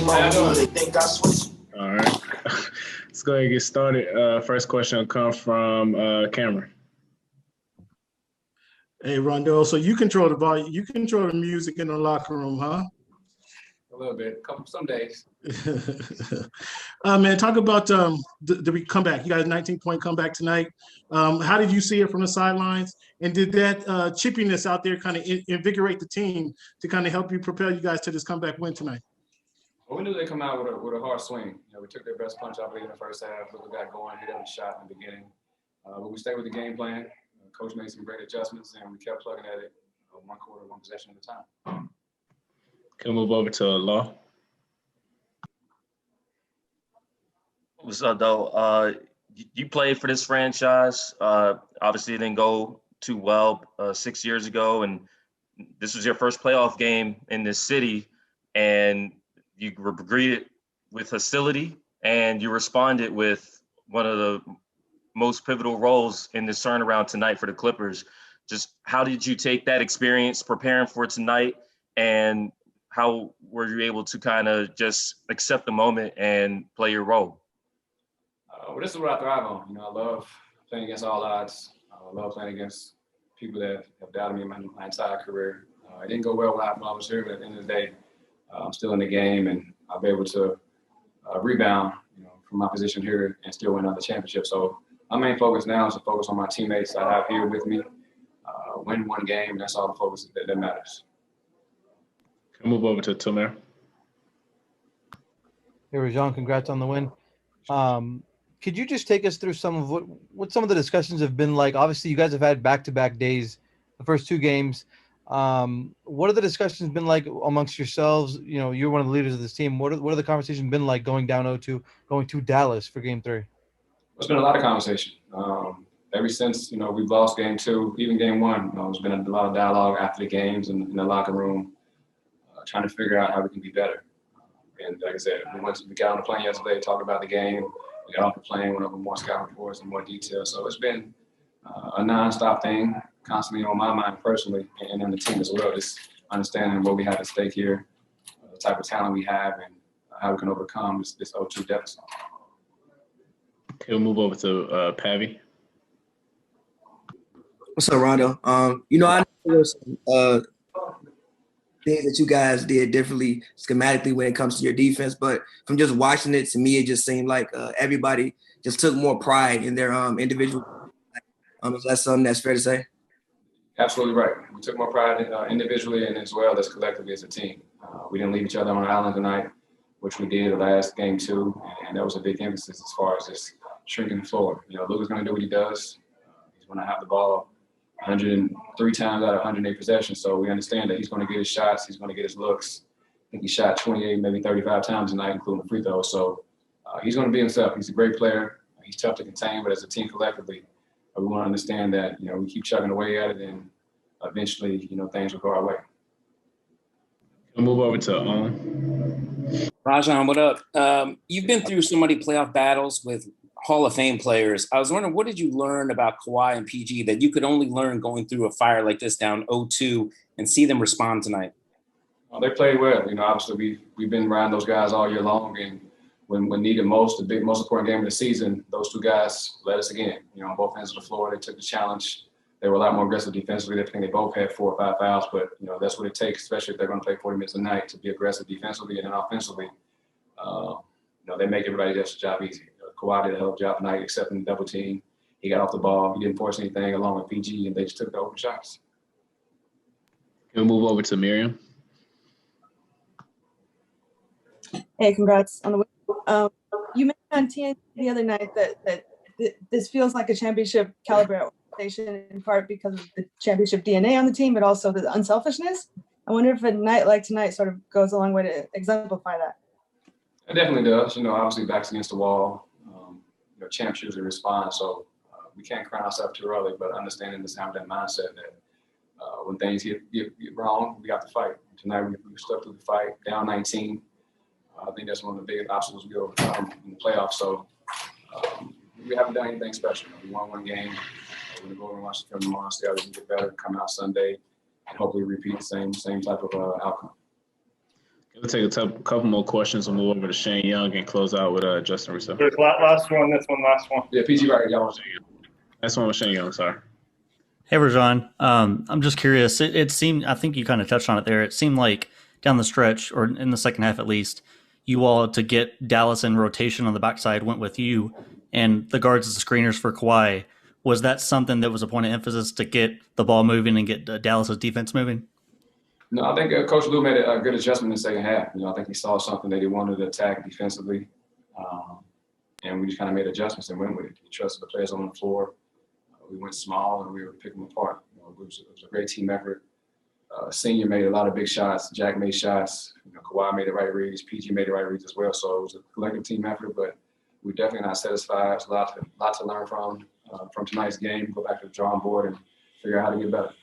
They think I switch. All right. Let's go ahead and get started. First question will come from Cameron. Hey, Rondo, so you control the volume, you control the music in the locker room, huh? A little bit, some days. Man, talk about the comeback. You guys 19-point comeback tonight. How did you see it from the sidelines? And did that chippiness out there kind of invigorate the team to kind of help you propel you guys to this comeback win tonight? Well, we knew they'd come out with a hard swing. You know, we took their best punch, I believe, in the first half. Looked got going, hit every shot in the beginning. But we stayed with the game plan. Coach made some great adjustments, and we kept plugging at it one quarter, one possession at a time. Can we move over to Law? What's up, though? You played for this franchise. Obviously, it didn't go too well 6 years ago, and this was your first playoff game in this city, and you were greeted with hostility, and you responded with one of the most pivotal roles in this turnaround tonight for the Clippers. Just how did you take that experience preparing for tonight, and how were you able to kind of just accept the moment and play your role? Well, this is what I thrive on. You know, I love playing against all odds. I love playing against people that have doubted me my entire career. It didn't go well when I was here, but at the end of the day, I'm still in the game, and I'll be able to rebound, from my position here and still win another championship. So my main focus now is to focus on my teammates I have here with me, win one game, and that's all the focus that matters. Can we move over to Tomer? Hey, Rajon, congrats on the win. Could you just take us through some of what some of the discussions have been like? Obviously, you guys have had back-to-back days, the first two games. What are the discussions been like amongst yourselves? You know, you're one of the leaders of this team. What are the conversations been like going down 0-2, going to Dallas for Game 3? It's been a lot of conversation. Ever since, we've lost Game 2, even Game 1, there's been a lot of dialogue after the games and in the locker room, trying to figure out how we can be better. And like I said, we got on the plane yesterday, talked about the game. We got off the plane, went over more scout reports in more detail. So it's been a nonstop thing, constantly on my mind personally, and on the team as well. Just understanding what we have at stake here, the type of talent we have, and how we can overcome this 0-2 deficit. Okay, we'll move over to Pavi. What's up, Rondo? I know there was some things that you guys did differently schematically when it comes to your defense, but from just watching it, to me, it just seemed like everybody just took more pride in their individual. Is that something that's fair to say? Absolutely right. We took more pride individually and as well as collectively as a team. We didn't leave each other on the island tonight, which we did the last Game 2, and that was a big emphasis as far as just shrinking the floor. Luka's going to do what he does. He's going to have the ball 103 times out of 108 possessions, so we understand that he's going to get his shots, he's going to get his looks. I think he shot 28, maybe 35 times tonight, including free throws. So he's going to be himself. He's a great player. He's tough to contain, but as a team collectively, we want to understand that, we keep chugging away at it, and eventually, things will go our way. We'll move over to Rajon, what up? You've been through so many playoff battles with Hall of Fame players. I was wondering, what did you learn about Kawhi and PG that you could only learn going through a fire like this down 0-2 and see them respond tonight? Well, they played well. Obviously we've been around those guys all year long, and when needed most, the most important game of the season, those two guys led us again. On both ends of the floor, they took the challenge. They were a lot more aggressive defensively. I think they both had 4 or 5 fouls, but that's what it takes, especially if they're going to play 40 minutes a night, to be aggressive defensively and then offensively. They make everybody else's job easy. Kawhi did a hell of a job tonight, accepting the double team. He got off the ball. He didn't force anything along with PG, and they just took the open shots. Can we move over to Miriam? Hey, congrats on the win. You mentioned on TNT the other night that this feels like a championship caliber organization, in part because of the championship DNA on the team, but also the unselfishness. I wonder if a night like tonight sort of goes a long way to exemplify that. It definitely does. Obviously backs against the wall. Champs usually respond, so we can't crown ourselves too early, but understanding this, having that mindset that when things get wrong, we have to fight. Tonight we stuck through the fight, down 19. I think that's one of the biggest obstacles we overcome in the playoffs. So we haven't done anything special. We won one game. We're going to go over and watch the film tomorrow, see how we can get better, come out Sunday, and hopefully repeat the same type of outcome. We'll take a couple more questions and move over to Shane Young and close out with Justin Russo. There's last one, this one, last one. Yeah, PG right, y'all. Last one with Shane Young, sorry. Hey, Rajon. I'm just curious. It seemed, I think you kind of touched on it there. It seemed like down the stretch, or in the second half at least, you all, to get Dallas in rotation on the backside, went with you and the guards as the screeners for Kawhi. Was that something that was a point of emphasis to get the ball moving and get Dallas's defense moving? No, I think Coach Lou made a good adjustment in the second half. I think he saw something that he wanted to attack defensively, and we just kind of made adjustments and went with it. He trusted the players on the floor. We went small and we were picking them apart. It was a great team effort. Senior made a lot of big shots. Jack made shots. Kawhi made the right reads. PG made the right reads as well. So it was a collective team effort, but we're definitely not satisfied. There's a lot to learn from tonight's game. Go back to the drawing board and figure out how to get better.